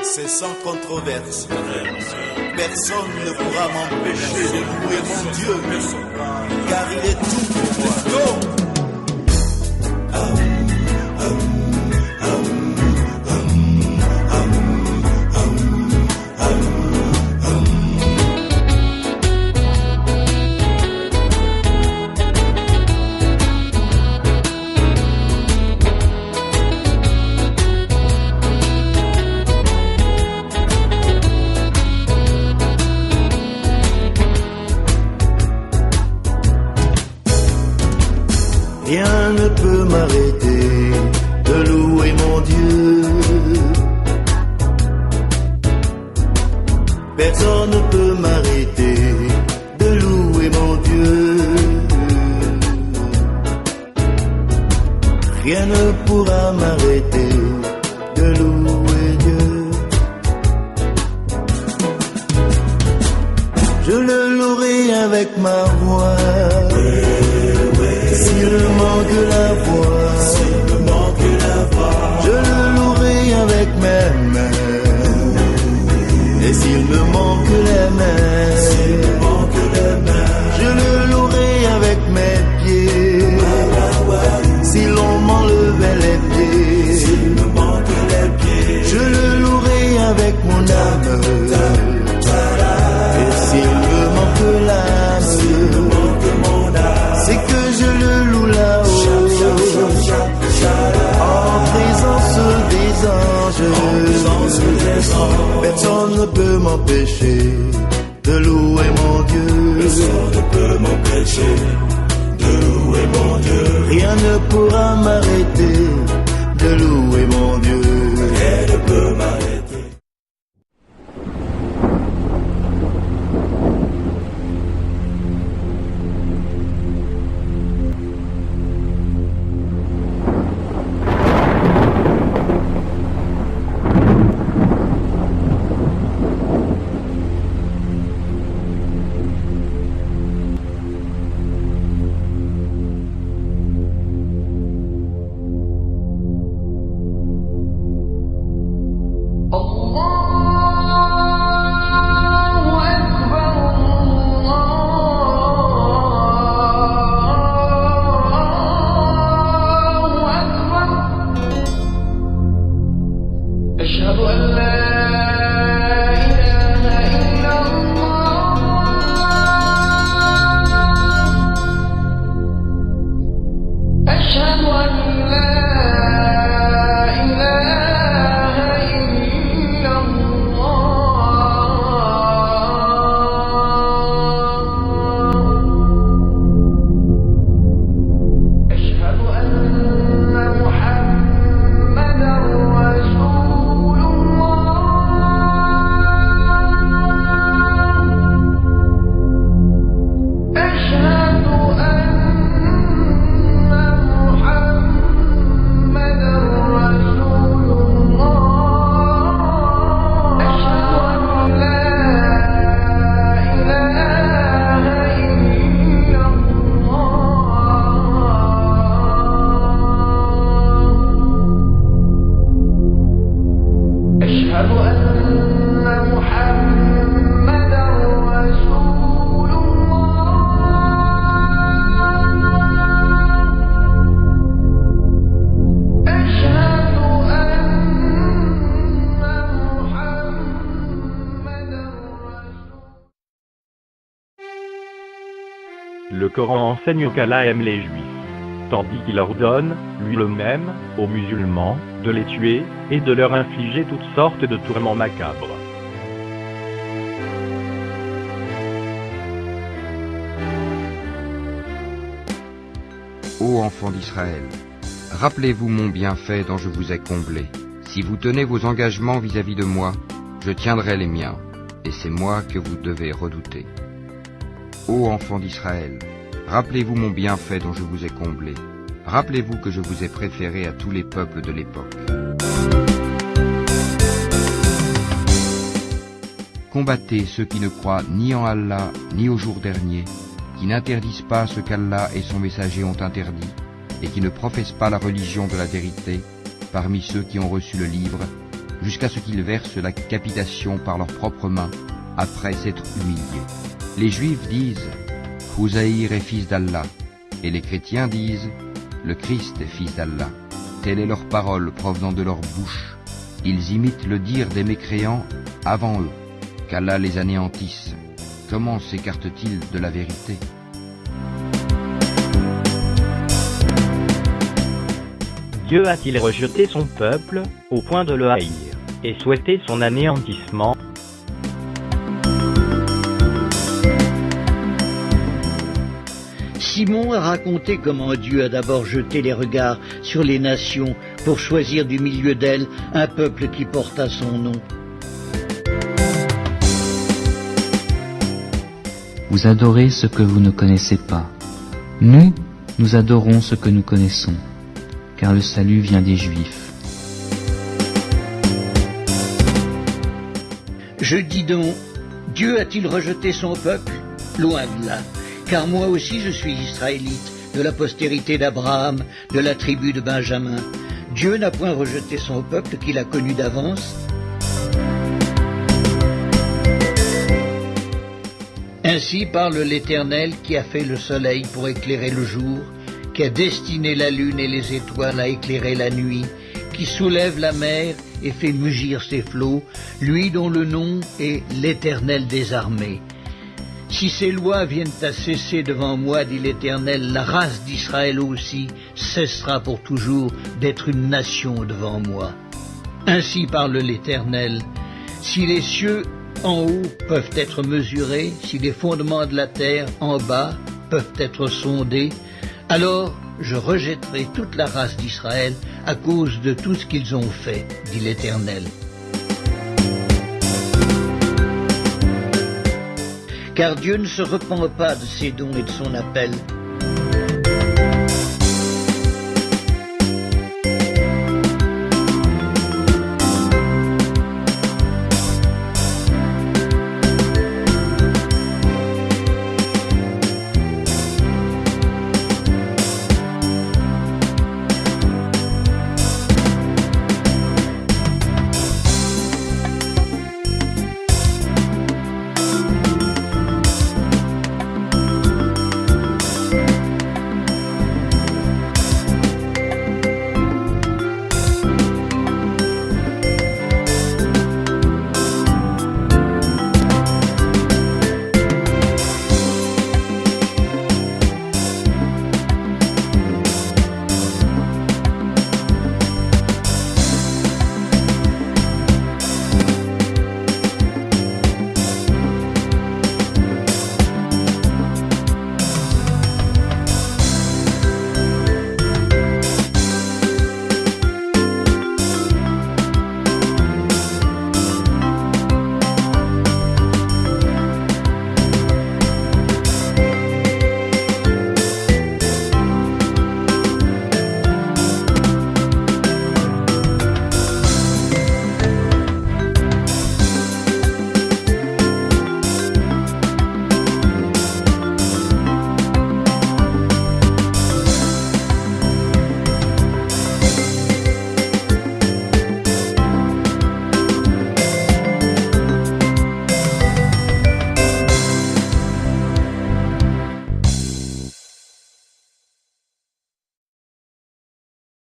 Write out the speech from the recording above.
C'est sans controverse. Personne ne pourra m'empêcher de louer mon Dieu, car il est tout pour moi. Rien ne peut m'arrêter de louer mon Dieu. Personne ne peut m'arrêter de louer mon Dieu. Rien ne pourra m'arrêter de louer Dieu. Je le louerai avec ma voix. S'il me manque la voix, je le louerai avec mes mains. Et s'il me manque les mains, je le louerai avec mes pieds. Si l'on m'enlevait les pieds, je le louerai avec mon âme. Et s'il me manque l'âme, c'est que je le loue là-haut, en présence des anges. Personne ne peut m'empêcher de louer mon Dieu. Personne ne peut m'empêcher de louer mon Dieu. Rien ne pourra m'arrêter de louer mon Dieu. Rien ne peut m'arrêter. Le Coran enseigne qu'Allah aime les Juifs, tandis qu'il ordonne, lui-même, aux musulmans, de les tuer, et de leur infliger toutes sortes de tourments macabres. Ô enfants d'Israël, rappelez-vous mon bienfait dont je vous ai comblé. Si vous tenez vos engagements vis-à-vis de moi, je tiendrai les miens, et c'est moi que vous devez redouter. Ô enfants d'Israël, rappelez-vous mon bienfait dont je vous ai comblé. Rappelez-vous que je vous ai préféré à tous les peuples de l'époque. Combattez ceux qui ne croient ni en Allah, ni au jour dernier, qui n'interdisent pas ce qu'Allah et son messager ont interdit, et qui ne professent pas la religion de la vérité, parmi ceux qui ont reçu le livre, jusqu'à ce qu'ils versent la capitation par leurs propres mains, après s'être humiliés. Les Juifs disent « Uzaïr est fils d'Allah », et les chrétiens disent « Le Christ est fils d'Allah ». Telle est leur parole provenant de leur bouche. Ils imitent le dire des mécréants avant eux, qu'Allah les anéantisse. Comment s'écartent-ils de la vérité ? Dieu a-t-il rejeté son peuple au point de le haïr et souhaité son anéantissement ? Simon a raconté comment Dieu a d'abord jeté les regards sur les nations pour choisir du milieu d'elles un peuple qui porta son nom. Vous adorez ce que vous ne connaissez pas. Nous adorons ce que nous connaissons, car le salut vient des Juifs. Je dis donc, Dieu a-t-il rejeté son peuple? Loin de là, car moi aussi je suis israélite, de la postérité d'Abraham, de la tribu de Benjamin. Dieu n'a point rejeté son peuple qu'il a connu d'avance. Ainsi parle l'Éternel qui a fait le soleil pour éclairer le jour, qui a destiné la lune et les étoiles à éclairer la nuit, qui soulève la mer et fait mugir ses flots, lui dont le nom est l'Éternel des armées. Si ces lois viennent à cesser devant moi, dit l'Éternel, la race d'Israël aussi cessera pour toujours d'être une nation devant moi. Ainsi parle l'Éternel, si les cieux en haut peuvent être mesurés, si les fondements de la terre en bas peuvent être sondés, alors je rejetterai toute la race d'Israël à cause de tout ce qu'ils ont fait, dit l'Éternel. Car Dieu ne se repent pas de ses dons et de son appel.